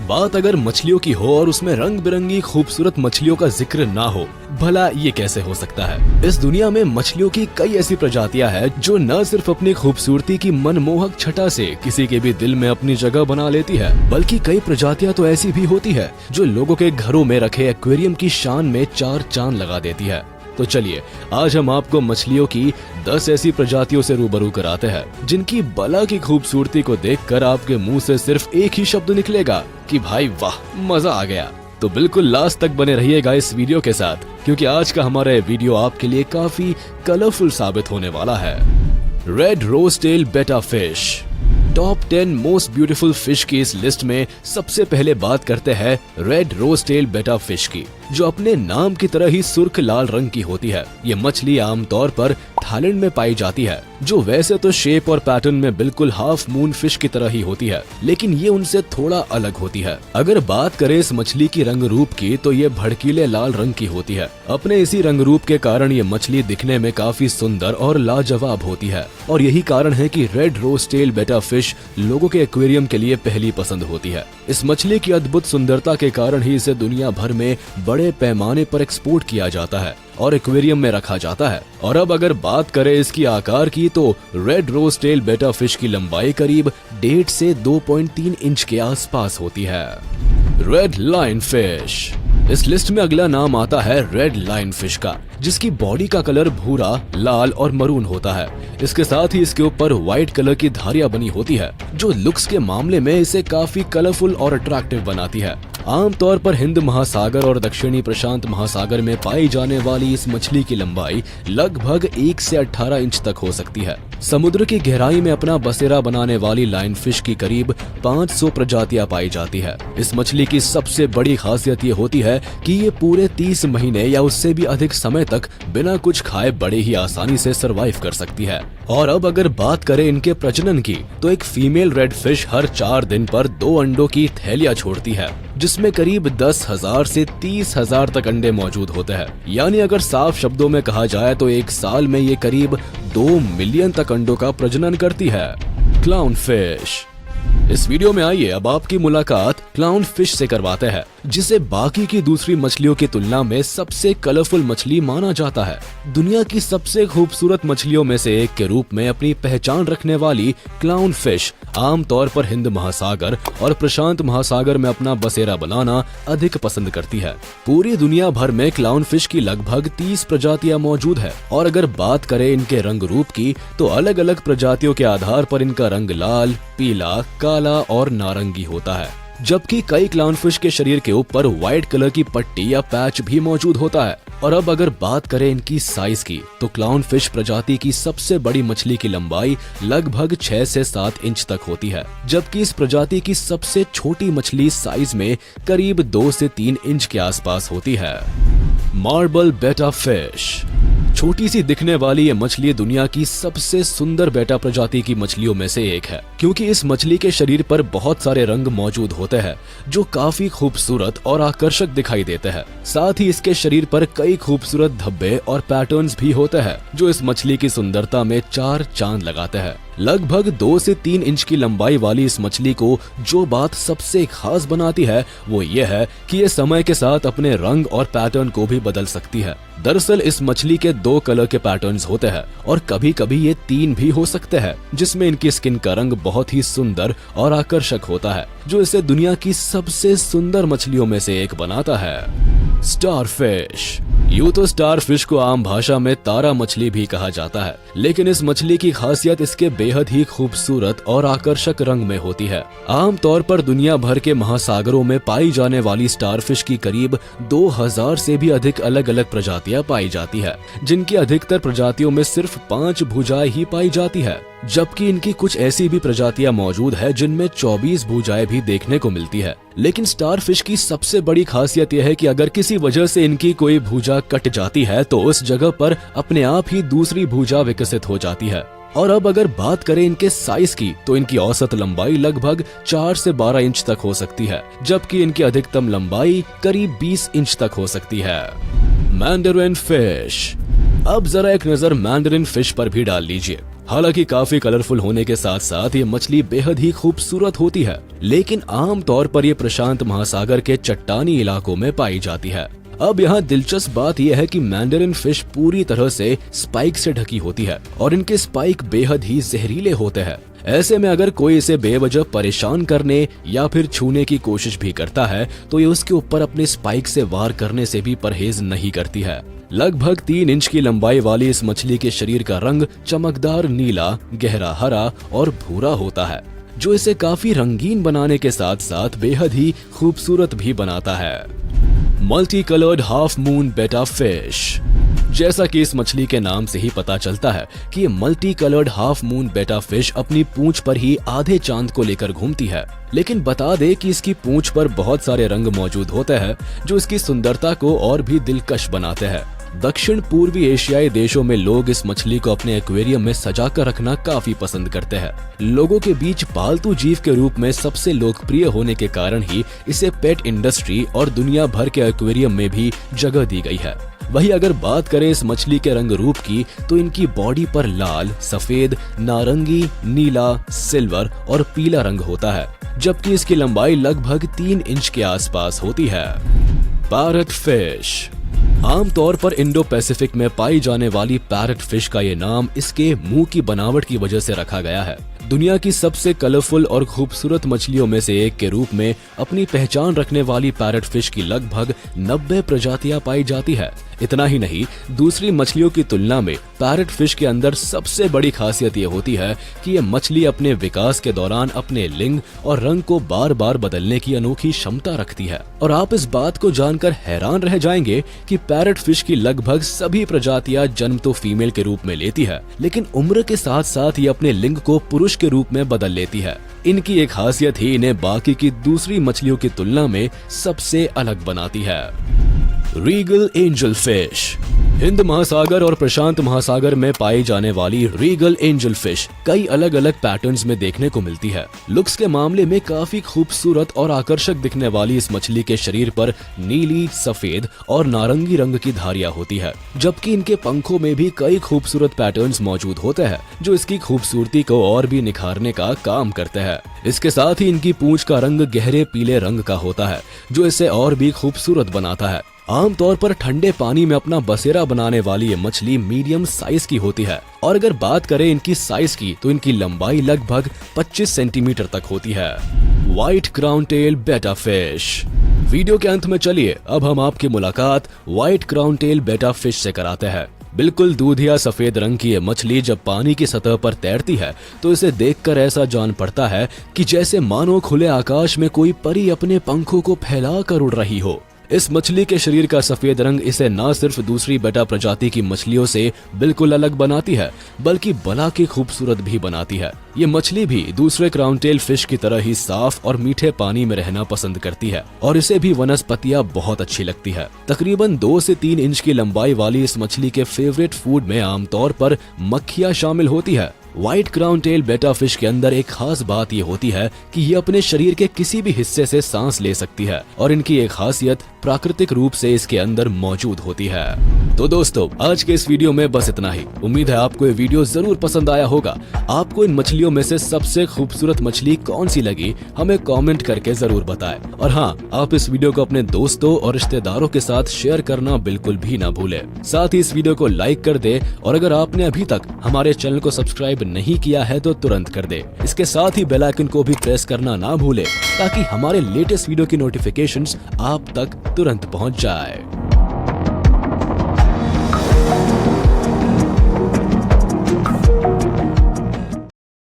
बात अगर मछलियों की हो और उसमें रंग बिरंगी खूबसूरत मछलियों का जिक्र ना हो, भला ये कैसे हो सकता है। इस दुनिया में मछलियों की कई ऐसी प्रजातियां हैं जो न सिर्फ अपनी खूबसूरती की मनमोहक छटा से किसी के भी दिल में अपनी जगह बना लेती है, बल्कि कई प्रजातियां तो ऐसी भी होती है जो लोगों के घरों में रखे एक्वेरियम की शान में चार चांद लगा देती है। तो चलिए आज हम आपको मछलियों की 10 ऐसी प्रजातियों से रूबरू कराते हैं जिनकी बला की खूबसूरती को देखकर आपके मुंह से सिर्फ एक ही शब्द निकलेगा कि भाई वाह, मजा आ गया। तो बिल्कुल लास्ट तक बने रहिएगा इस वीडियो के साथ, क्योंकि आज का हमारा ये वीडियो आपके लिए काफी कलरफुल साबित होने वाला है। रेड रोजटेल बेटा fish. Top 10 most beautiful fish की इस लिस्ट में सबसे पहले बात करते हैं रेड रोजटेल बेटा फिश की, जो अपने नाम की तरह ही सुर्ख लाल रंग की होती है। ये मछली आमतौर पर थाईलैंड में पाई जाती है, जो वैसे तो शेप और पैटर्न में बिल्कुल हाफ मून फिश की तरह ही होती है, लेकिन ये उनसे थोड़ा अलग होती है। अगर बात करें इस मछली की रंग रूप की, तो ये भड़कीले लाल रंग की होती है। अपने इसी रंग रूप के कारण ये मछली दिखने में काफी सुंदर और लाजवाब होती है, और यही कारण है कि रेड रोजटेल बेटा फिश लोगों के एक्वेरियम के लिए पहली पसंद होती है। इस मछली की अद्भुत सुंदरता के कारण ही इसे दुनिया भर में बड़े पैमाने पर एक्सपोर्ट किया जाता है और एक्वेरियम में रखा जाता है। और अब अगर बात करें इसकी आकार की, तो रेड रोजटेल बेटा फिश की लंबाई करीब 1.5 से 2.3 इंच के आसपास होती है। Red line fish. इस लिस्ट में अगला नाम आता है रेड लाइन फिश का, जिसकी बॉडी का कलर भूरा, लाल और मरून होता है। इसके साथ ही इसके ऊपर व्हाइट कलर की धारियां बनी होती है, जो लुक्स के मामले में इसे काफी कलरफुल और अट्रैक्टिव बनाती है। आमतौर पर हिंद महासागर और दक्षिणी प्रशांत महासागर में पाई जाने वाली इस मछली की लंबाई लगभग 1 से 18 इंच तक हो सकती है। समुद्र की गहराई में अपना बसेरा बनाने वाली लाइन फिश की करीब 500 प्रजातियां पाई जाती है। इस मछली की सबसे बड़ी खासियत ये होती है कि ये पूरे 30 महीने या उससे भी अधिक समय तक बिना कुछ खाए बड़े ही आसानी से सरवाइव कर सकती है। और अब अगर बात करें इनके प्रजनन की, तो एक फीमेल रेड फिश हर 4 दिन पर 2 अंडों की थैलियां छोड़ती है, जिसमें करीब 10,000 से 30,000 तक अंडे मौजूद होते हैं। यानी अगर साफ शब्दों में कहा जाए तो एक साल में ये करीब 2 मिलियन तक अंडों का प्रजनन करती है। Clown fish. इस वीडियो में आइए अब आपकी मुलाकात क्लाउन फिश से करवाते हैं, जिसे बाकी की दूसरी मछलियों की तुलना में सबसे कलरफुल मछली माना जाता है। दुनिया की सबसे खूबसूरत मछलियों में से एक के रूप में अपनी पहचान रखने वाली क्लाउन फिश आमतौर पर हिंद महासागर और प्रशांत महासागर में अपना बसेरा बनाना अधिक पसंद करती है। पूरी दुनिया भर में क्लाउन फिश की लगभग 30 प्रजातियां मौजूद है, और अगर बात करें इनके रंग रूप की, तो अलग अलग प्रजातियों के आधार पर इनका रंग लाल, पीला, काला और नारंगी होता है। जबकि कई क्लाउन फिश के शरीर के ऊपर व्हाइट कलर की पट्टी या पैच भी मौजूद होता है। और अब अगर बात करें इनकी साइज की, तो क्लाउन फिश प्रजाति की सबसे बड़ी मछली की लंबाई लगभग 6 से 7 इंच तक होती है, जबकि इस प्रजाति की सबसे छोटी मछली साइज में करीब 2 से 3 इंच के आसपास होती है। मार्बल बेटा फिश। छोटी सी दिखने वाली ये मछली दुनिया की सबसे सुंदर बेटा प्रजाति की मछलियों में से एक है, क्योंकि इस मछली के शरीर पर बहुत सारे रंग मौजूद होते हैं जो काफी खूबसूरत और आकर्षक दिखाई देते हैं। साथ ही इसके शरीर पर कई खूबसूरत धब्बे और पैटर्न्स भी होते हैं, जो इस मछली की सुंदरता में 4 चांद लगाते हैं। लगभग 2 से 3 इंच की लंबाई वाली इस मछली को जो बात सबसे खास बनाती है, वो ये है कि ये समय के साथ अपने रंग और पैटर्न को भी बदल सकती है। दरअसल इस मछली के 2 कलर के पैटर्न्स होते हैं, और कभी कभी ये 3 भी हो सकते हैं, जिसमें इनकी स्किन का रंग बहुत ही सुंदर और आकर्षक होता है, जो इसे दुनिया की सबसे सुंदर मछलियों में से एक बनाता है। Star fish. यूं तो स्टार फिश को आम भाषा में तारा मछली भी कहा जाता है, लेकिन इस मछली की खासियत इसके बेहद ही खूबसूरत और आकर्षक रंग में होती है। आमतौर पर दुनिया भर के महासागरों में पाई जाने वाली स्टार फिश की करीब 2000 से भी अधिक अलग अलग प्रजातियां पाई जाती है, जिनकी अधिकतर प्रजातियों में सिर्फ 5 भुजाएं ही पाई जाती है, जबकि इनकी कुछ ऐसी भी प्रजातियां मौजूद है जिनमें 24 भुजाएं भी देखने को मिलती है। लेकिन स्टार फिश की सबसे बड़ी खासियत यह है कि अगर किसी वजह से इनकी कोई भुजा कट जाती है, तो उस जगह पर अपने आप ही दूसरी भुजा विकसित हो जाती है। और अब अगर बात करें इनके साइज की, तो इनकी औसत लंबाई लगभग 4 से 12 इंच तक हो सकती है, जबकि इनकी अधिकतम लंबाई करीब 20 इंच तक हो सकती है। Mandarin fish. अब जरा एक नजर मैंडरिन फिश पर भी डाल लीजिए। हालांकि काफी कलरफुल होने के साथ साथ ये मछली बेहद ही खूबसूरत होती है, लेकिन आम तौर पर ये प्रशांत महासागर के चट्टानी इलाकों में पाई जाती है। अब यहाँ दिलचस्प बात यह है कि मैंडरिन फिश पूरी तरह से स्पाइक से ढकी होती है और इनके स्पाइक बेहद ही जहरीले होते हैं। ऐसे में अगर कोई इसे बेवजह परेशान करने या फिर छूने की कोशिश भी करता है तो ये उसके ऊपर अपने स्पाइक से वार करने से भी परहेज नहीं करती है। लगभग 3 इंच की लंबाई वाली इस मछली के शरीर का रंग चमकदार नीला, गहरा हरा और भूरा होता है, जो इसे काफी रंगीन बनाने के साथ साथ बेहद ही खूबसूरत भी बनाता है। मल्टी कलर्ड हाफ मून बेटा फिश। जैसा कि इस मछली के नाम से ही पता चलता है कि ये मल्टी कलर्ड हाफ मून बेटा फिश अपनी पूंछ पर ही आधे चांद को लेकर घूमती है। लेकिन बता दे कि इसकी पूंछ पर बहुत सारे रंग मौजूद होते हैं जो इसकी सुंदरता को और भी दिलकश बनाते हैं। दक्षिण पूर्वी एशियाई देशों में लोग इस मछली को अपने एक्वेरियम में सजा कर रखना काफी पसंद करते हैं। लोगों के बीच पालतू जीव के रूप में सबसे लोकप्रिय होने के कारण ही इसे पेट इंडस्ट्री और दुनिया भर के एक्वेरियम में भी जगह दी गई है। वहीं अगर बात करें इस मछली के रंग रूप की तो इनकी बॉडी पर लाल, सफेद, नारंगी, नीला, सिल्वर और पीला रंग होता है, जबकि इसकी लंबाई लगभग 3 इंच के आसपास होती है। Parrot fish. आमतौर पर इंडो पैसिफिक में पाई जाने वाली पैरट फिश का ये नाम इसके मुंह की बनावट की वजह से रखा गया है। दुनिया की सबसे कलरफुल और खूबसूरत मछलियों में से एक के रूप में अपनी पहचान रखने वाली पैरट फिश की लगभग 90 प्रजातियां पाई जाती है। इतना ही नहीं, दूसरी मछलियों की तुलना में पैरट फिश के अंदर सबसे बड़ी खासियत ये होती है कि ये मछली अपने विकास के दौरान अपने लिंग और रंग को बार बार बदलने की अनोखी क्षमता रखती है। और आप इस बात को जानकर हैरान रह जाएंगे कि पैरट फिश की लगभग सभी प्रजातियां जन्म तो फीमेल के रूप में लेती है, लेकिन उम्र के साथ साथ ये अपने लिंग को पुरुष के रूप में बदल लेती है। इनकी एक खासियत ही इन्हें बाकी की दूसरी मछलियों की तुलना में सबसे अलग बनाती है। Regal angel fish. हिंद महासागर और प्रशांत महासागर में पाई जाने वाली रीगल एंजल फिश कई अलग अलग पैटर्न्स में देखने को मिलती है। लुक्स के मामले में काफी खूबसूरत और आकर्षक दिखने वाली इस मछली के शरीर पर नीली, सफेद और नारंगी रंग की धारियां होती है, जबकि इनके पंखों में भी कई खूबसूरत पैटर्न्स मौजूद होते हैं जो इसकी खूबसूरती को और भी निखारने का काम करते हैं। इसके साथ ही इनकी पूंछ का रंग गहरे पीले रंग का होता है जो इसे और भी खूबसूरत बनाता है। आमतौर पर ठंडे पानी में अपना बसेरा बनाने वाली ये मछली मीडियम साइज की होती है और अगर बात करें इनकी साइज की तो इनकी लंबाई लगभग 25 सेंटीमीटर तक होती है। व्हाइट क्राउन टेल बेटा फिश। वीडियो के अंत में चलिए अब हम आपकी मुलाकात व्हाइट क्राउन टेल बेटा फिश से कराते हैं। बिल्कुल दूधिया सफेद रंग की ये मछली जब पानी की सतह पर तैरती है तो इसे देखकर ऐसा जान पड़ता है कि जैसे मानो खुले आकाश में कोई परी अपने पंखों को फैला कर उड़ रही हो। इस मछली के शरीर का सफेद रंग इसे न सिर्फ दूसरी बेटा प्रजाति की मछलियों से बिल्कुल अलग बनाती है बल्कि बला के खूबसूरत भी बनाती है। ये मछली भी दूसरे क्राउन टेल फिश की तरह ही साफ और मीठे पानी में रहना पसंद करती है और इसे भी वनस्पतियां बहुत अच्छी लगती है। तकरीबन 2 से 3 इंच की लंबाई वाली इस मछली के फेवरेट फूड में आमतौर पर मक्खियां शामिल होती है। व्हाइट क्राउन टेल बेटा फिश के अंदर एक खास बात ये होती है कि ये अपने शरीर के किसी भी हिस्से से सांस ले सकती है और इनकी एक खासियत प्राकृतिक रूप से इसके अंदर मौजूद होती है। तो दोस्तों, आज के इस वीडियो में बस इतना ही। उम्मीद है आपको ये वीडियो जरूर पसंद आया होगा। आपको इन मछलियों में से सबसे खूबसूरत मछली कौन सी लगी हमें कमेंट करके जरूर बताएं। और हाँ, आप इस वीडियो को अपने दोस्तों और रिश्तेदारों के साथ शेयर करना बिल्कुल भी ना भूलें। साथ ही इस वीडियो को लाइक कर दे और अगर आपने अभी तक हमारे चैनल को सब्सक्राइब नहीं किया है तो तुरंत कर दे। इसके साथ ही बेल आइकन को भी प्रेस करना ना भूले ताकि हमारे लेटेस्ट वीडियो की नोटिफिकेशंस आप तक तुरंत पहुंच जाए।